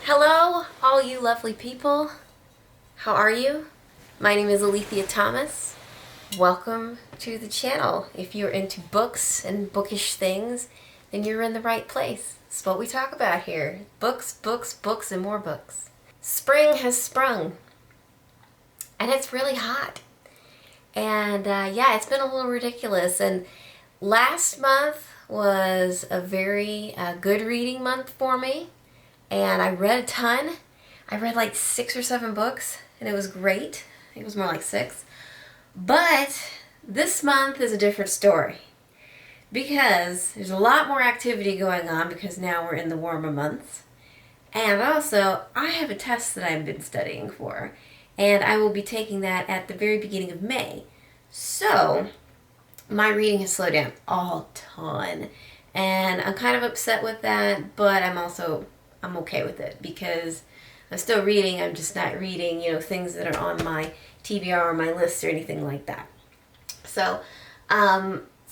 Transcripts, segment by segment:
Hello, all you lovely people. How are you? My name is Alethea Thomas. Welcome to the channel. If you're into books and bookish things, then you're in the right place. It's what we talk about here. Books, books, books, and more books. Spring has sprung, and it's really hot. And yeah, it's been a little ridiculous. And last month was a very good reading month for me. And I read a ton. I read like 6 or 7 books, and it was great. I think it was more like 6. But this month is a different story because there's a lot more activity going on because now we're in the warmer months. And also, I have a test that I've been studying for, and I will be taking that at the very beginning of May. So, my reading has slowed down a ton, and I'm kind of upset with that, but I'm okay with it because I'm still reading. I'm just not reading, things that are on my TBR or my list or anything like that. So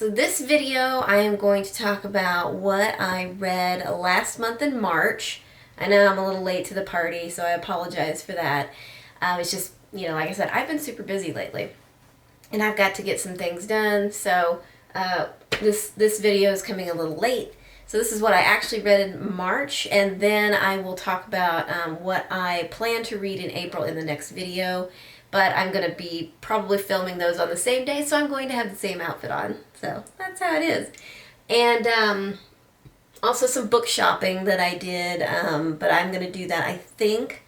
this video, I am going to talk about what I read last month in March. I know I'm a little late to the party, so I apologize for that. It's just, like I said, I've been super busy lately, and I've got to get some things done. So this video is coming a little late. So this is what I actually read in March, and then I will talk about what I plan to read in April in the next video. But I'm going to be probably filming those on the same day, so I'm going to have the same outfit on. So that's how it is. And also some book shopping that I did, but I'm going to do that, I think,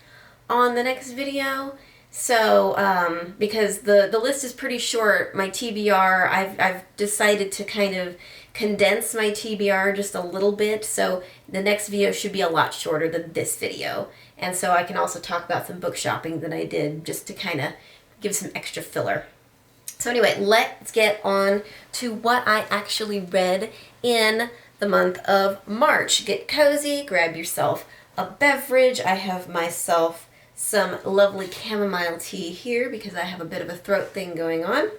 on the next video. So, because the list is pretty short, my TBR, I've decided to kind of condense my TBR just a little bit, so the next video should be a lot shorter than this video. And so I can also talk about some book shopping that I did just to kind of give some extra filler. So anyway, let's get on to what I actually read in the month of March. Get cozy, grab yourself a beverage. I have myself some lovely chamomile tea here because I have a bit of a throat thing going on.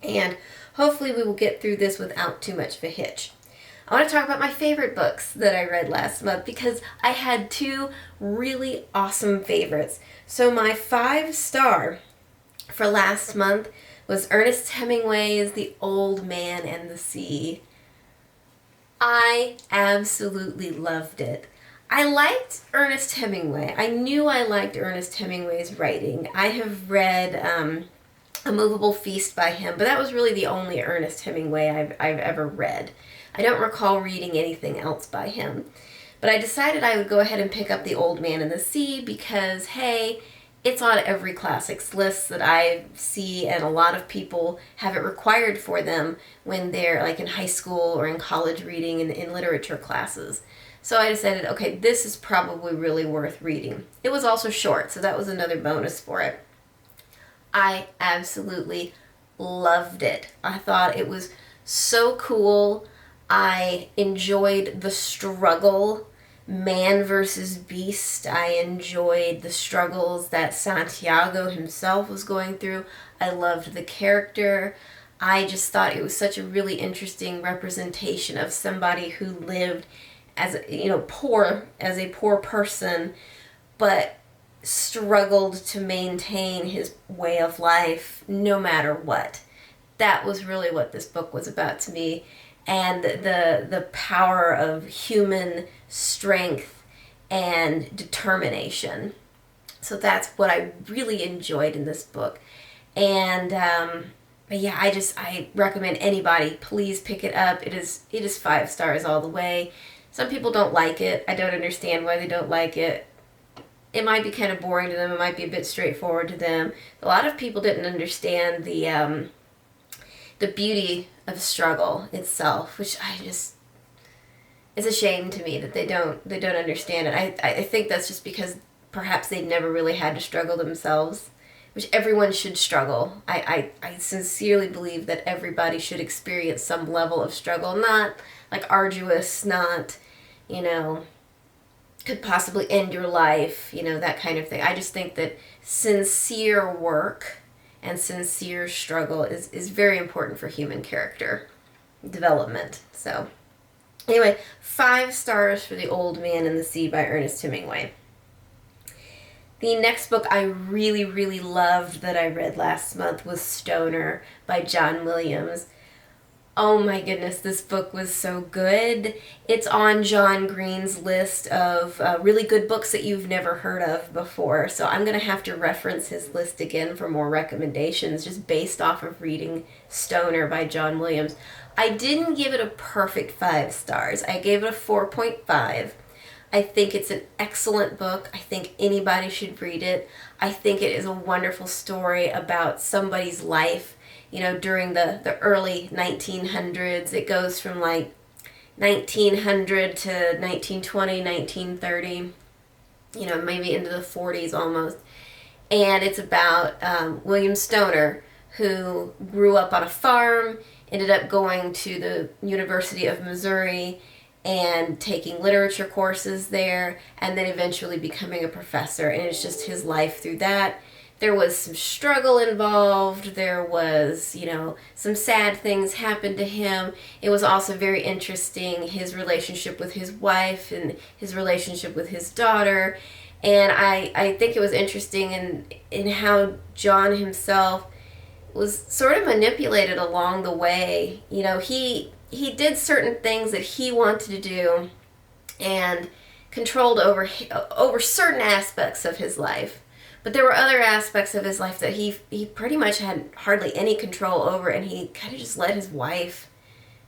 And hopefully we will get through this without too much of a hitch. I want to talk about my favorite books that I read last month because I had 2 really awesome favorites. So my 5-star for last month was Ernest Hemingway's The Old Man and the Sea. I absolutely loved it. I liked Ernest Hemingway. I knew I liked Ernest Hemingway's writing. I have read A Movable Feast by him, but that was really the only Ernest Hemingway I've ever read. I don't recall reading anything else by him. But I decided I would go ahead and pick up The Old Man and the Sea because, hey, it's on every classics list that I see, and a lot of people have it required for them when they're like in high school or in college reading in literature classes. So I decided, okay, this is probably really worth reading. It was also short, so that was another bonus for it. I absolutely loved it. I thought it was so cool. I enjoyed the struggle, man versus beast. I enjoyed the struggles that Santiago himself was going through. I loved the character. I just thought it was such a really interesting representation of somebody who lived as a poor person, but struggled to maintain his way of life no matter what. That was really what this book was about to me, and the power of human strength and determination. So that's what I really enjoyed in this book. And but yeah, I recommend anybody please pick it up. It is 5 stars all the way. Some people don't like it. I don't understand why they don't like it. It might be kind of boring to them. It might be a bit straightforward to them. A lot of people didn't understand the beauty of struggle itself, which it's a shame to me that they don't understand it. I think that's just because perhaps they've never really had to struggle themselves, which everyone should struggle. I sincerely believe that everybody should experience some level of struggle, not like arduous, not, could possibly end your life, that kind of thing. I just think that sincere work and sincere struggle is very important for human character development. So anyway, 5 stars for The Old Man and the Sea by Ernest Hemingway. The next book I really, really loved that I read last month was Stoner by John Williams. Oh my goodness, this book was so good. It's on John Green's list of really good books that you've never heard of before. So I'm going to have to reference his list again for more recommendations just based off of reading Stoner by John Williams. I didn't give it a perfect 5 stars. I gave it a 4.5. I think it's an excellent book. I think anybody should read it. I think it is a wonderful story about somebody's life, you know, during the early 1900s. It goes from like 1900 to 1920, 1930, you know, maybe into the 40s almost. And it's about William Stoner, who grew up on a farm, ended up going to the University of Missouri and taking literature courses there, and then eventually becoming a professor. And it's just his life through that. There was some struggle involved. There was, you know, some sad things happened to him. It was also very interesting, his relationship with his wife and his relationship with his daughter. And I think it was interesting in how John himself was sort of manipulated along the way. You know, he did certain things that he wanted to do and controlled over certain aspects of his life. But there were other aspects of his life that he pretty much had hardly any control over, and he kind of just let his wife,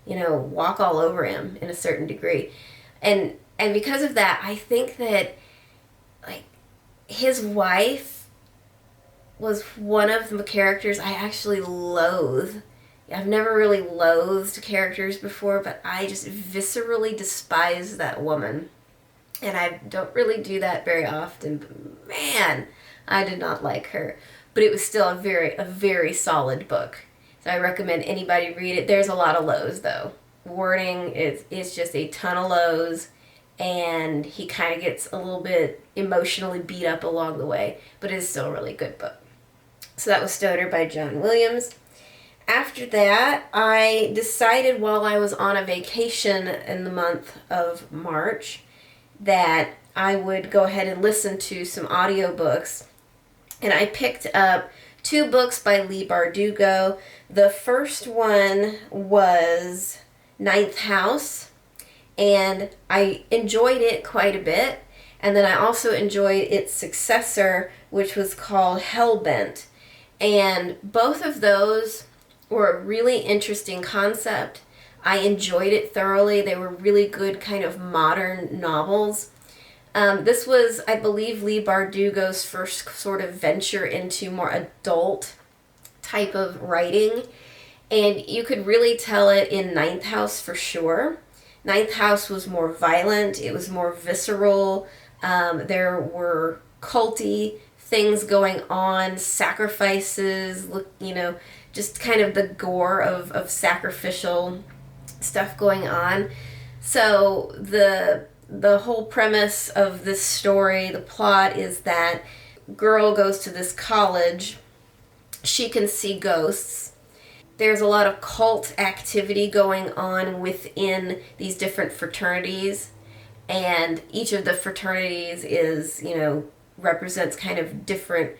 you know, walk all over him in a certain degree. And because of that, I think that, like, his wife was one of the characters I actually loathe. I've never really loathed characters before, but I just viscerally despise that woman. And I don't really do that very often, but man, I did not like her. But it was still a very solid book. So I recommend anybody read it. There's a lot of lows, though. Wharton is just a ton of lows, and he kind of gets a little bit emotionally beat up along the way, but it is still a really good book. So that was Stoner by John Williams. After that, I decided while I was on a vacation in the month of March that I would go ahead and listen to some audiobooks. And I picked up 2 books by Leigh Bardugo. The first one was Ninth House, and I enjoyed it quite a bit. And then I also enjoyed its successor, which was called Hellbent. And both of those were a really interesting concept. I enjoyed it thoroughly. They were really good kind of modern novels. This was, I believe, Leigh Bardugo's first sort of venture into more adult type of writing. And you could really tell it in Ninth House for sure. Ninth House was more violent. It was more visceral. There were culty things going on, sacrifices, you know, just kind of the gore of sacrificial stuff going on. So the whole premise of this story, the plot, is that girl goes to this college. She can see ghosts. There's a lot of cult activity going on within these different fraternities, and each of the fraternities is, you know, represents kind of different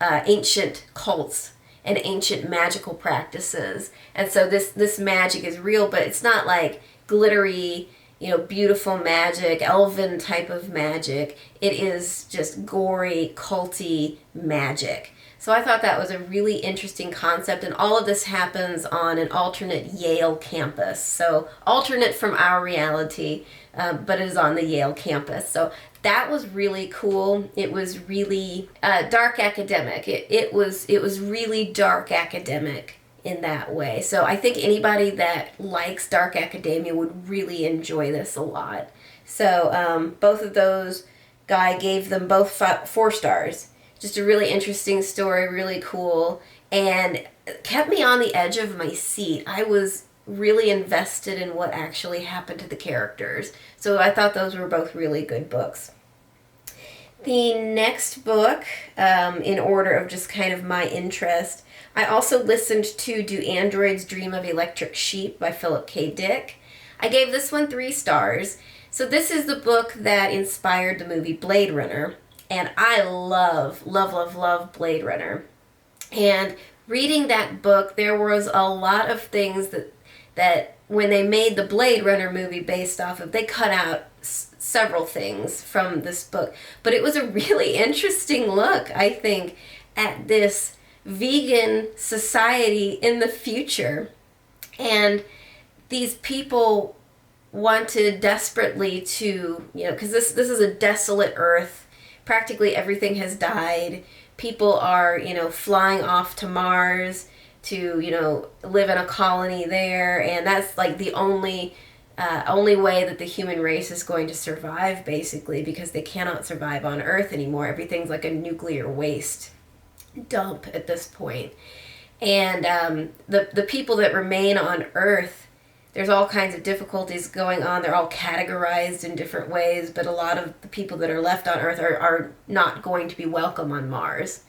ancient cults and ancient magical practices. And so this magic is real, but it's not like glittery, you know, beautiful magic, elven type of magic. It is just gory, culty magic. So I thought that was a really interesting concept, and all of this happens on an alternate Yale campus. So alternate from our reality, but it is on the Yale campus. So that was really cool. It was really dark academic. It was really dark academic in that way. So I think anybody that likes dark academia would really enjoy this a lot. So both of those, Guy gave them both 4 stars. Just a really interesting story, really cool, and kept me on the edge of my seat. I was really invested in what actually happened to the characters. So I thought those were both really good books. The next book, in order of just kind of my interest, I also listened to Do Androids Dream of Electric Sheep by Philip K. Dick. I gave this one 3 stars. So this is the book that inspired the movie Blade Runner. And I love, love, love, love Blade Runner. And reading that book, there was a lot of things that when they made the Blade Runner movie based off of, they cut out several things from this book. But it was a really interesting look, I think, at this vegan society in the future. And these people wanted desperately to, because this is a desolate earth. Practically everything has died. People are, flying off to Mars to, live in a colony there. And that's like the only way that the human race is going to survive, basically, because they cannot survive on Earth anymore. Everything's like a nuclear waste dump at this point. And the people that remain on Earth, there's all kinds of difficulties going on. They're all categorized in different ways, but a lot of the people that are left on Earth are not going to be welcome on Mars.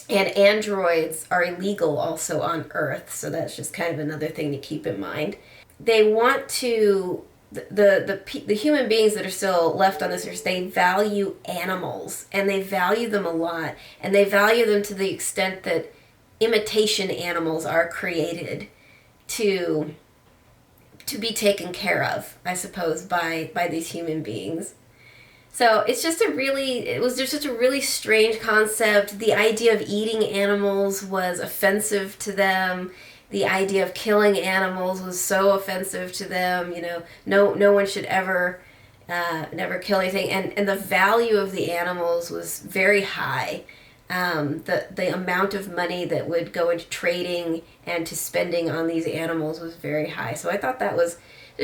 And androids are illegal also on Earth, so that's just kind of another thing to keep in mind. They want to, the human beings that are still left on this earth, they value animals, and they value them a lot, and they value them to the extent that imitation animals are created to be taken care of, I suppose, by these human beings. So it was just a really strange concept. The idea of eating animals was offensive to them. The idea of killing animals was so offensive to them. No one should ever never kill anything. And the value of the animals was very high. The amount of money that would go into trading and to spending on these animals was very high. So I thought it's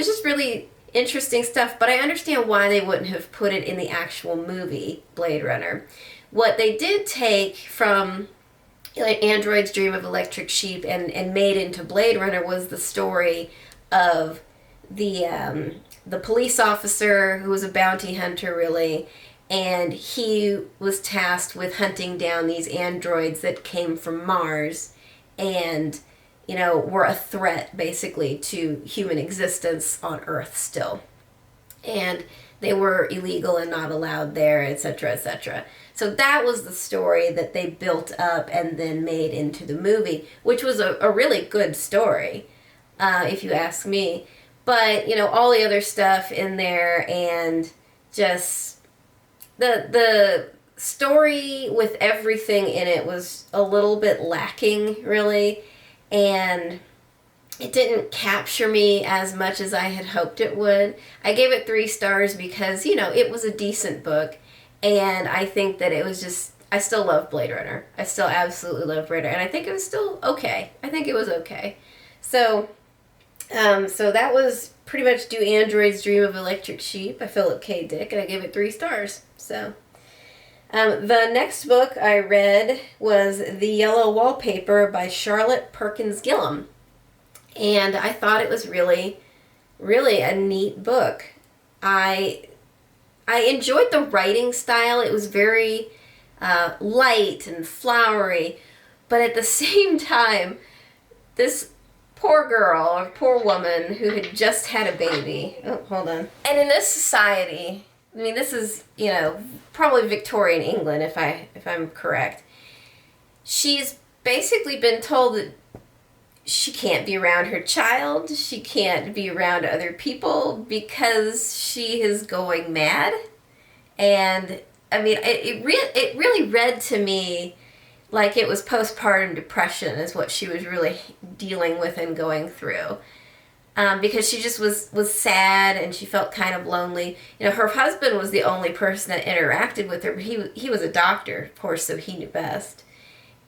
just really interesting stuff, but I understand why they wouldn't have put it in the actual movie, Blade Runner. What they did take from Android's Dream of Electric Sheep and made into Blade Runner was the story of the police officer who was a bounty hunter, really, and he was tasked with hunting down these androids that came from Mars and, were a threat, basically, to human existence on Earth still. And they were illegal and not allowed there, etc., etc. So that was the story that they built up and then made into the movie, which was a really good story, if you ask me. But, all the other stuff in there and just the story with everything in it was a little bit lacking, really, and it didn't capture me as much as I had hoped it would. I gave it 3 stars because, it was a decent book, and I think that it was just, I still love Blade Runner. I still absolutely love Blade Runner, and I think it was still okay. I think it was okay. So that was pretty much Do Androids Dream of Electric Sheep by Philip K. Dick, and I gave it 3 stars. So, the next book I read was The Yellow Wallpaper by Charlotte Perkins Gilman. And I thought it was really, really a neat book. I enjoyed the writing style. It was very light and flowery. But at the same time, this poor girl or poor woman who had just had a baby. Oh, hold on. And in this society, this is, probably Victorian England, if I'm correct. She's basically been told that she can't be around her child, she can't be around other people because she is going mad. And, it really read to me like it was postpartum depression is what she was really dealing with and going through. Because she just was sad and she felt kind of lonely. Her husband was the only person that interacted with her, but he was a doctor, of course, so he knew best.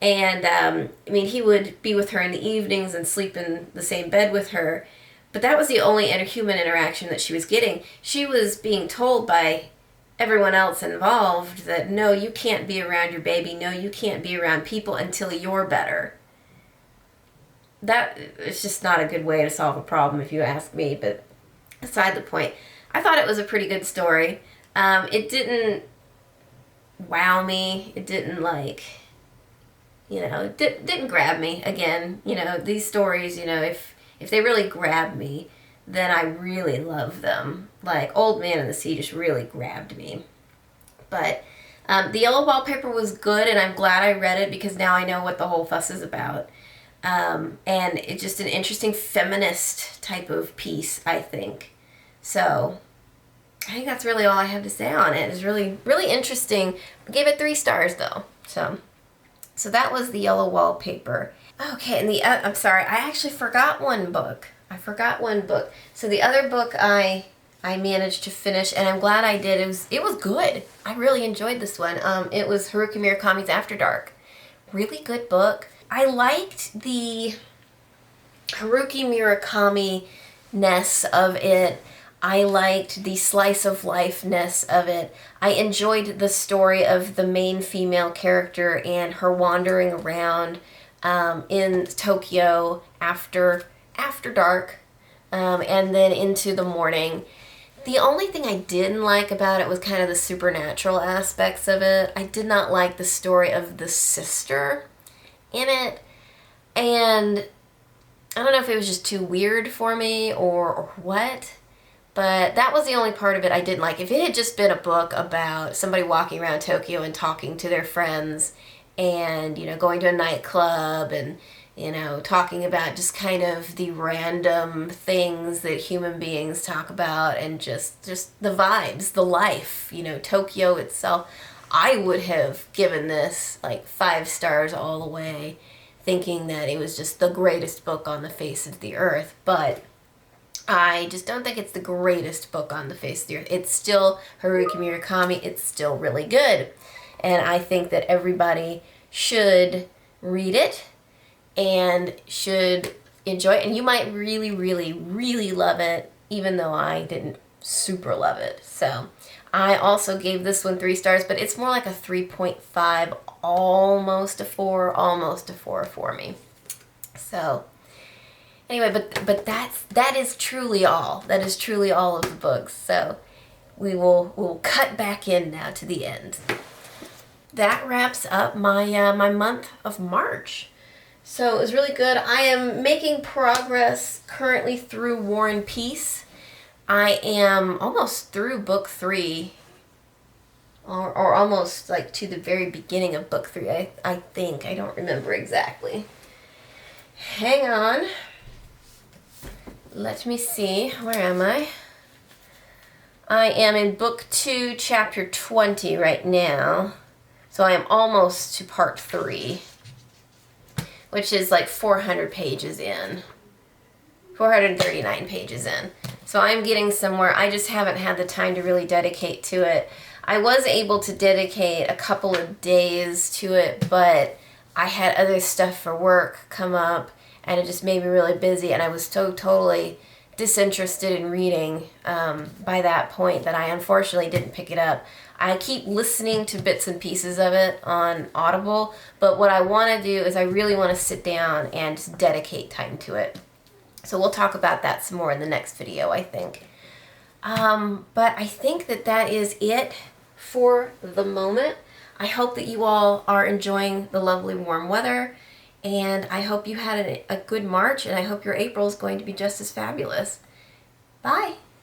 And, he would be with her in the evenings and sleep in the same bed with her, but that was the only human interaction that she was getting. She was being told by everyone else involved that, no, you can't be around your baby, no, you can't be around people until you're better. That is just not a good way to solve a problem, if you ask me, but aside the point, I thought it was a pretty good story. It didn't wow me. It didn't, it didn't grab me. Again, these stories, if they really grab me, then I really love them. Like Old Man in the Sea just really grabbed me. But The Yellow Wallpaper was good, and I'm glad I read it because now I know what the whole fuss is about. And it's just an interesting feminist type of piece, I think. So I think that's really all I have to say on it. It's really, really interesting. I gave it 3 stars though. So that was The Yellow Wallpaper. Okay, and I'm sorry, I actually forgot one book. So the other book I managed to finish, and I'm glad I did. It was good. I really enjoyed this one. It was Haruki Murakami's After Dark. Really good book. I liked the Haruki Murakami-ness of it. I liked the slice of life-ness of it. I enjoyed the story of the main female character and her wandering around in Tokyo after dark and then into the morning. The only thing I didn't like about it was kind of the supernatural aspects of it. I did not like the story of the sister in it, and I don't know if it was just too weird for me or what, but that was the only part of it I didn't like. If it had just been a book about somebody walking around Tokyo and talking to their friends and, you know, going to a nightclub and, you know, talking about just kind of the random things that human beings talk about and just the vibes, the life, you know, Tokyo itself, I would have given this like 5 stars all the way, thinking that it was just the greatest book on the face of the earth. But I just don't think it's the greatest book on the face of the earth. It's still Haruki Murakami. It's still really good. And I think that everybody should read it and should enjoy it. And you might really, really, really love it, even though I didn't super love it. So I also gave this one 3 stars, but it's more like a 3.5, almost a 4 for me. So anyway, but that is truly all. That is truly all of the books. So we'll cut back in now to the end. That wraps up my my month of March. So it was really good. I am making progress currently through War and Peace. I am almost through book 3, or almost like to the very beginning of book 3, I think. I don't remember exactly. Hang on. Let me see. Where am I? I am in book 2, chapter 20 right now. So I am almost to part 3, which is like 400 pages in. 439 pages in. So I'm getting somewhere. I just haven't had the time to really dedicate to it. I was able to dedicate a couple of days to it, but I had other stuff for work come up, and it just made me really busy, and I was so totally disinterested in reading by that point that I unfortunately didn't pick it up. I keep listening to bits and pieces of it on Audible, but what I want to do is I really want to sit down and just dedicate time to it. So we'll talk about that some more in the next video, I think. But I think that is it for the moment. I hope that you all are enjoying the lovely warm weather, and I hope you had a good March, and I hope your April is going to be just as fabulous. Bye!